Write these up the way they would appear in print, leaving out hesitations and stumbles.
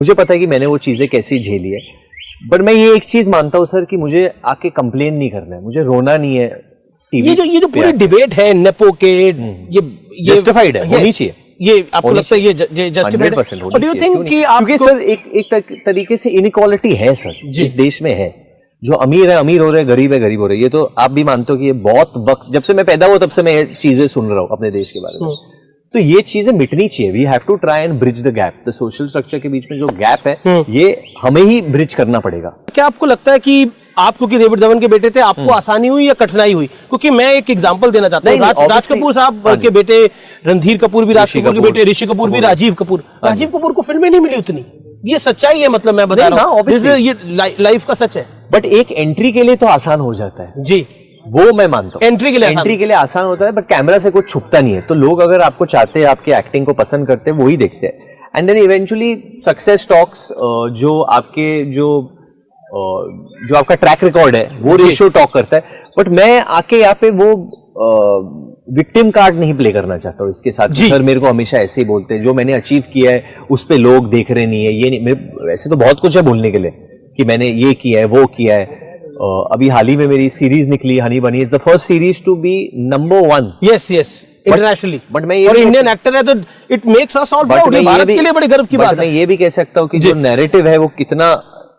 मुझे पता है कि मैंने वो चीजें कैसी झेली है, बट मैं ये एक चीज मानता हूँ सर कि मुझे आके कंप्लेन नहीं करना है, मुझे रोना नहीं है। ये जो पूरी डिबेट है नेपो के, ये जस्टिफाइड है, होनी चाहिए। ये आपको लगता है ये जस्टिफाइड है? डू यू थिंक कि आप, क्योंकि सर एक तरीके से इनइक्वालिटी है सर, इस देश में है। जो अमीर है अमीर हो रहे हैं, गरीब है गरीब हो रहे हैं। ये तो आप भी मानते हो कि ये बहुत वक्त, जब से मैं पैदा हुआ तब से मैं ये चीजें सुन रहा हूँ अपने देश के बारे में। तो ये चीजें मिटनी चाहिए। We have to try and bridge the gap. The social structure के बीच में जो गैप है ये हमें ही ब्रिज करना पड़ेगा। क्या आपको लगता है कि आप क्योंकि डेविड धवन के बेटे थे, आपको आसानी हुई या कठिनाई हुई? क्योंकि मैं एक एग्जांपल देना चाहता हूँ। राज कपूर साहब के बेटे, रणधीर कपूर भी राज कपूर के बेटे, ऋषि कपूर भी राजीव कपूर को फिल्में नहीं मिली उतनी। ये सच्चाई है, मतलब मैं बता रहा हूँ, ये लाइफ का सच है। बट एक एंट्री के लिए तो आसान हो जाता है जी, वो मैं मानता हूँ। एंट्री के लिए आसान होता है, बट कैमरा से कुछ छुपता नहीं है। तो लोग अगर आपको चाहते हैं, आपके एक्टिंग को पसंद करते हैं, वो ही देखते हैं। And then eventually success talks, जो आपका ट्रैक रिकॉर्ड है वो रेशियो टॉक करता है। बट मैं आके यहाँ पे वो विक्टिम कार्ड नहीं प्ले करना चाहता हूँ इसके साथ। सर मेरे को हमेशा ऐसे ही बोलते हैं, जो मैंने अचीव किया है उस पे लोग देख रहे नहीं है, ये नहीं। वैसे तो बहुत कुछ है बोलने के लिए कि मैंने ये किया है वो किया है। अभी हाल ही में मेरी सीरीज निकली, Honey Bunny is the first series to be number 1। Yes internationally. But मैं ये और इंडियन एक्टर है तो it makes us all proud. Bharat के लिए बड़े गर्व की बात है। मैं ये भी कह सकता हूँ कि जो नैरेटिव है वो कितना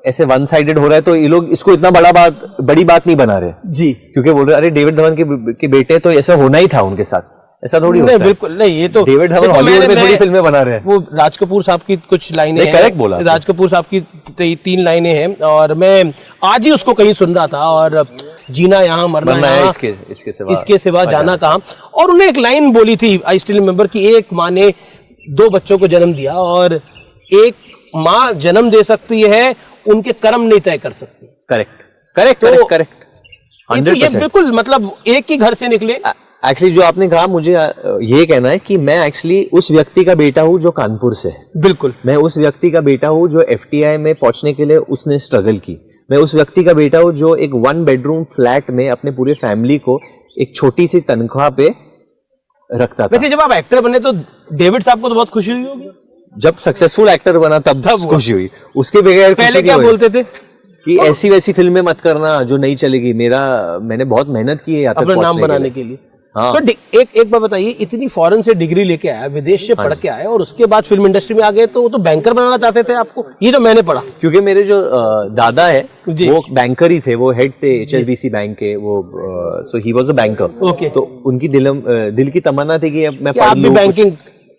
ऐसे वन साइडेड हो रहा है, तो ये लोग इसको इतना बड़ी बात नहीं बना रहे जी, क्योंकि बोल रहे अरे डेविड धवन के बेटे, तो ऐसा होना ही था उनके साथ। ऐसा थोड़ी होता है। बिल्कुल नहीं। ये तो डेविड धवन हॉलीवुड में थोड़ी फिल्में बना रहे हैं। वो राज कपूर साहब की कुछ लाइनें हैं, करेक्ट बोला। राज कपूर साहब की 3 लाइनें हैं, और मैं आज ही उसको कहीं सुन रहा था, और जीना यहाँ मरना यहाँ, इसके सिवा जाना कहाँ। और उन्हें एक लाइन बोली थी, आई स्टिल रिमेंबर, कि एक माँ ने 2 बच्चों को जन्म दिया, और एक माँ जन्म दे सकती है, उनके कर्म नहीं तय कर सकती। करेक्ट। ये बिल्कुल, मतलब एक ही घर से निकले। एक्चुअली जो आपने कहा, मुझे ये कहना है कि मैं एक्चुअली उस व्यक्ति का बेटा हूँ जो कानपुर से है। बिल्कुल, मैं उस व्यक्ति का बेटा हूँ जो FTI में पहुंचने के लिए उसने स्ट्रगल की। मैं उस व्यक्ति का बेटा हूँ जो एक 1 बेडरूम फ्लैट में अपने पूरे फैमिली को एक छोटी सी तनख्वाह पे रखता था। वैसे जब आप एक्टर बने तो डेविड साहब को तो बहुत खुशी हुई होगी। जब सक्सेसफुल एक्टर बना तब खुशी हुई। उसके बगैर पहले क्या बोलते थे कि ऐसी वैसी फिल्में मत करना जो नहीं चलेगी। मैंने बहुत मेहनत की है यहाँ तक नाम बनाने के लिए। हाँ। तो एक बार बताइए, इतनी फॉरेन से डिग्री लेके आया, विदेश से पढ़ के आए, और उसके बाद फिल्म इंडस्ट्री में आ गए, तो वो तो बैंकर बनाना चाहते थे आपको, ये जो मैंने पढ़ा। क्योंकि मेरे जो दादा है वो बैंकर ही थे, वो हेड थे HSBC बैंक के, वो so he was a banker. Okay. तो उनकी दिल की तमन्ना थी कि मैं आप भी बैंकिंग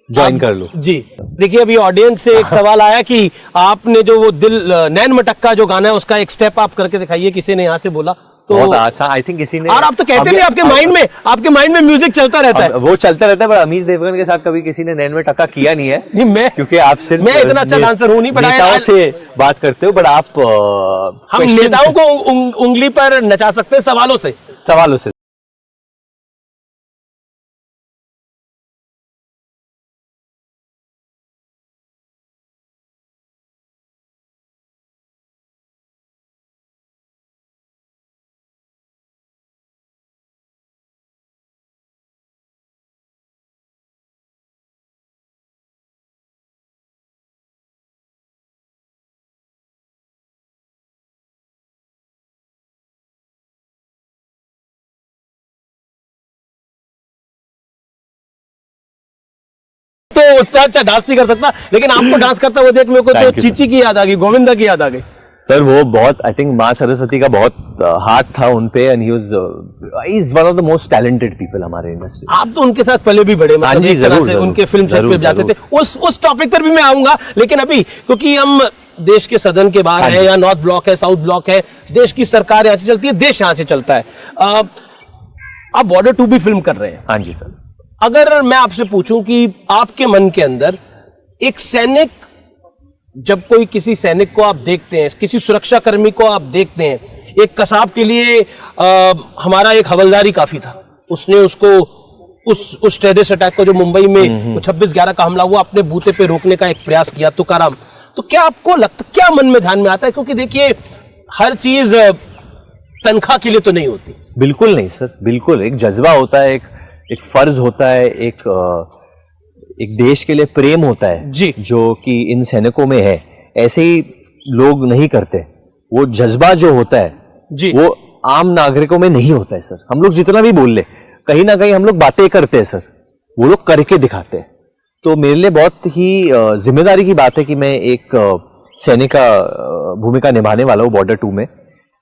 ज्वाइन कर लूं। जी देखिए, अभी ऑडियंस से एक सवाल आया कि आपने जो वो दिल नैन मटक्का जो गाना है, उसका एक स्टेप आप करके दिखाइए, किसी ने यहाँ से बोला। तो आई थिंक किसी ने, और आप तो कहते नहीं, आपके माइंड में म्यूजिक चलता रहता है। वो चलता रहता है, पर अमीश देवगन के साथ कभी किसी ने नैन में टक्का किया नहीं है। नहीं, क्योंकि आप सिर्फ मैं इतना अच्छा डांसर हूँ नहीं, पर नेताओं से बात करते हो, बट आप हम नेताओं को उंगली पर नचा सकते हैं सवालों से। तो अच्छा डांस नहीं कर सकता, लेकिन आपको डांस करता हुआ देख मेरे को तो चीची की याद आ गई, गोविंदा की याद आ गई। सर वो बहुत, आई थिंक माँ सरस्वती का बहुत हाथ था उन पे, and he is one of the most talented people हमारे इंडस्ट्री। आप तो उनके साथ पहले भी बड़े, मतलब एक तरह से उनके फिल्म सेट पे जाते थे। उस टॉपिक पर भी मैं आऊंगा, लेकिन अभी क्योंकि हम देश के सदन के बाहर है, या नॉर्थ ब्लॉक है, साउथ ब्लॉक है, देश की सरकार यहाँ से चलती है, देश यहाँ से चलता है। आप बॉर्डर 2 भी फिल्म कर रहे हैं। हाँ जी सर। अगर मैं आपसे पूछूं कि आपके मन के अंदर एक सैनिक, जब कोई किसी सैनिक को आप देखते हैं, किसी सुरक्षा कर्मी को आप देखते हैं, एक कसाब के लिए हमारा एक हवलदारी काफी था। उसने उसको उस टेररिस्ट अटैक को जो मुंबई में 26/11 का हमला हुआ, अपने बूते पे रोकने का एक प्रयास किया, तुकाराम। तो क्या आपको लगता, क्या मन में ध्यान में आता है? क्योंकि देखिए, हर चीज तनख्वाह के लिए तो नहीं होती। बिल्कुल नहीं सर, बिल्कुल एक जज्बा होता है, एक फर्ज होता है, एक देश के लिए प्रेम होता है जी, जो कि इन सैनिकों में है। ऐसे ही लोग नहीं करते। वो जज्बा जो होता है जी। वो आम नागरिकों में नहीं होता है सर। हम लोग जितना भी बोल ले, कहीं ना कहीं हम लोग बातें करते हैं सर, वो लोग करके दिखाते हैं। तो मेरे लिए बहुत ही जिम्मेदारी की बात है कि मैं एक सैनिक का भूमिका निभाने वाला हूँ बॉर्डर 2 में।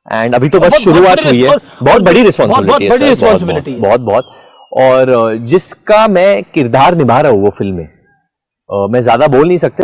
एंड अभी तो बस शुरुआत हुई है। बहुत बड़ी रिस्पॉन्सिबिलिटी है सर, बहुत। और जिसका मैं किरदार निभा रहा हूँ वो फिल्म में, मैं ज्यादा बोल नहीं सकता।